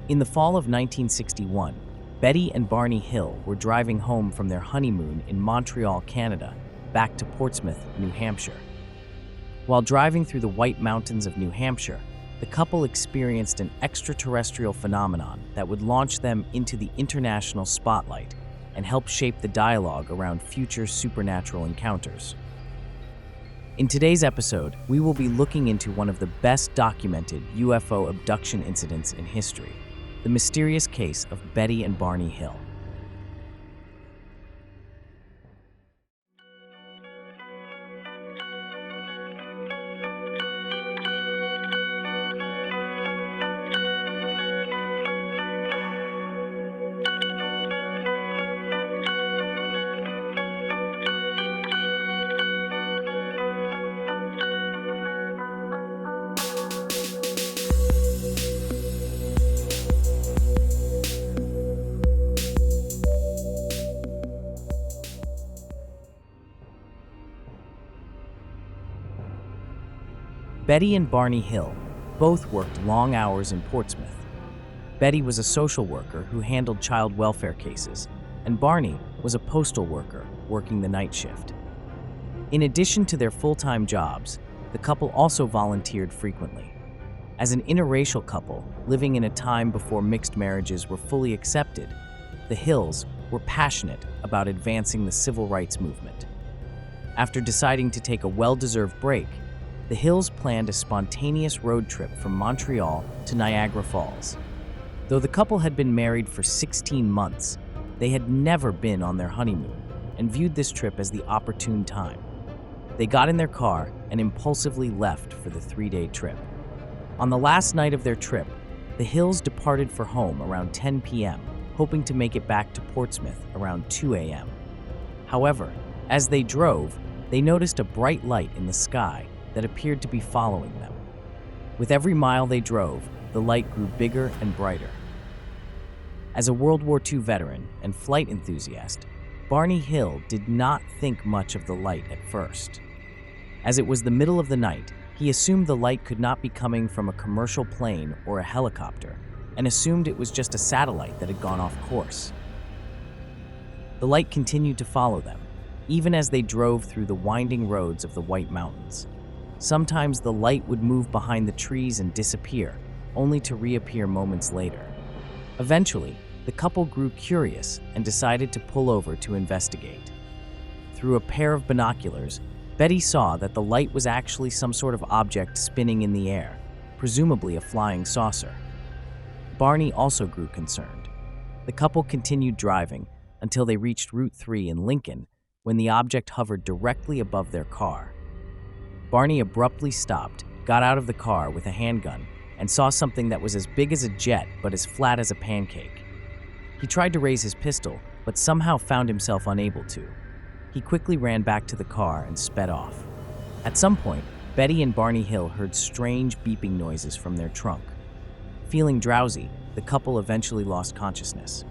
In the fall of 1961, Betty and Barney Hill were driving home from their honeymoon in Montreal, Canada, back to Portsmouth, New Hampshire. While driving through the White Mountains of New Hampshire, the couple experienced an extraterrestrial phenomenon that would launch them into the international spotlight and help shape the dialogue around future supernatural encounters. In today's episode, we will be looking into one of the best documented UFO abduction incidents in history, the mysterious case of Betty and Barney Hill. Betty and Barney Hill both worked long hours in Portsmouth. Betty was a social worker who handled child welfare cases, and Barney was a postal worker working the night shift. In addition to their full-time jobs, the couple also volunteered frequently. As an interracial couple living in a time before mixed marriages were fully accepted, the Hills were passionate about advancing the civil rights movement. After deciding to take a well-deserved break, the Hills planned a spontaneous road trip from Montreal to Niagara Falls. Though the couple had been married for 16 months, they had never been on their honeymoon and viewed this trip as the opportune time. They got in their car and impulsively left for the 3-day trip. On the last night of their trip, the Hills departed for home around 10 p.m., hoping to make it back to Portsmouth around 2 a.m. However, as they drove, they noticed a bright light in the sky that appeared to be following them. With every mile they drove, the light grew bigger and brighter. As a World War II veteran and flight enthusiast, Barney Hill did not think much of the light at first. As it was the middle of the night, he assumed the light could not be coming from a commercial plane or a helicopter, and assumed it was just a satellite that had gone off course. The light continued to follow them, even as they drove through the winding roads of the White Mountains. Sometimes the light would move behind the trees and disappear, only to reappear moments later. Eventually, the couple grew curious and decided to pull over to investigate. Through a pair of binoculars, Betty saw that the light was actually some sort of object spinning in the air, presumably a flying saucer. Barney also grew concerned. The couple continued driving until they reached Route 3 in Lincoln, when the object hovered directly above their car. Barney abruptly stopped, got out of the car with a handgun, and saw something that was as big as a jet but as flat as a pancake. He tried to raise his pistol, but somehow found himself unable to. He quickly ran back to the car and sped off. At some point, Betty and Barney Hill heard strange beeping noises from their trunk. Feeling drowsy, the couple eventually lost consciousness.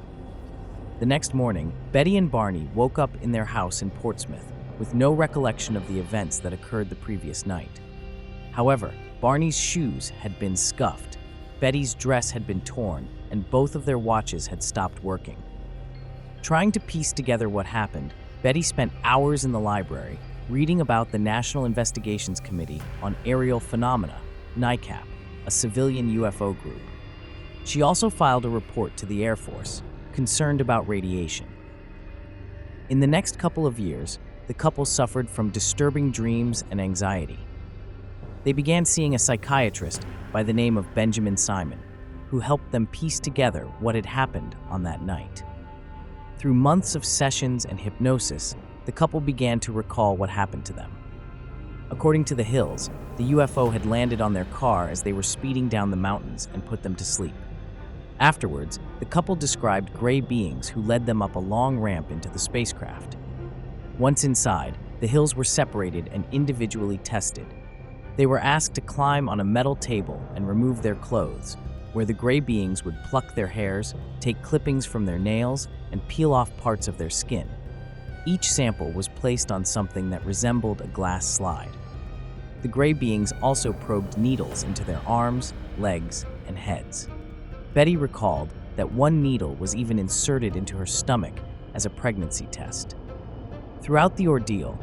The next morning, Betty and Barney woke up in their house in Portsmouth with no recollection of the events that occurred the previous night. However, Barney's shoes had been scuffed, Betty's dress had been torn, and both of their watches had stopped working. Trying to piece together what happened, Betty spent hours in the library reading about the National Investigations Committee on Aerial Phenomena, NICAP, a civilian UFO group. She also filed a report to the Air Force, concerned about radiation. In the next couple of years, the couple suffered from disturbing dreams and anxiety. They began seeing a psychiatrist by the name of Benjamin Simon, who helped them piece together what had happened on that night. Through months of sessions and hypnosis, the couple began to recall what happened to them. According to the Hills, the UFO had landed on their car as they were speeding down the mountains and put them to sleep. Afterwards, the couple described gray beings who led them up a long ramp into the spacecraft. Once inside, the Hills were separated and individually tested. They were asked to climb on a metal table and remove their clothes, where the gray beings would pluck their hairs, take clippings from their nails, and peel off parts of their skin. Each sample was placed on something that resembled a glass slide. The gray beings also probed needles into their arms, legs, and heads. Betty recalled that one needle was even inserted into her stomach as a pregnancy test. Throughout the ordeal,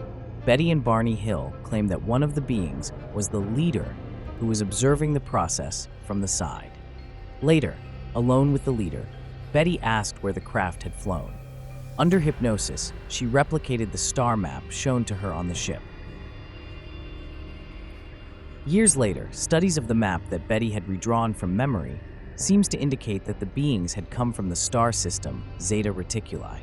Betty and Barney Hill claimed that one of the beings was the leader who was observing the process from the side. Later, alone with the leader, Betty asked where the craft had flown. Under hypnosis, she replicated the star map shown to her on the ship. Years later, studies of the map that Betty had redrawn from memory seems to indicate that the beings had come from the star system Zeta Reticuli.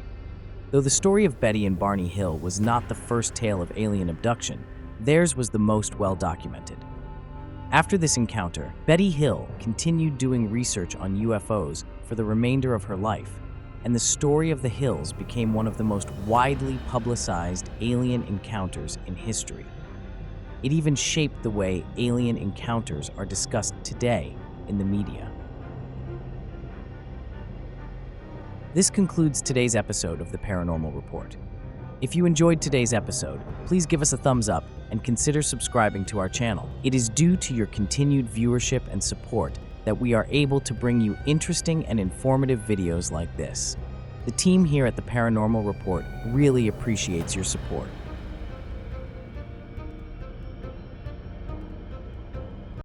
Though the story of Betty and Barney Hill was not the first tale of alien abduction, theirs was the most well documented. After this encounter, Betty Hill continued doing research on UFOs for the remainder of her life, and the story of the Hills became one of the most widely publicized alien encounters in history. It even shaped the way alien encounters are discussed today in the media. This concludes today's episode of the Paranormal Report. If you enjoyed today's episode, please give us a thumbs up and consider subscribing to our channel. It is due to your continued viewership and support that we are able to bring you interesting and informative videos like this. The team here at the Paranormal Report really appreciates your support.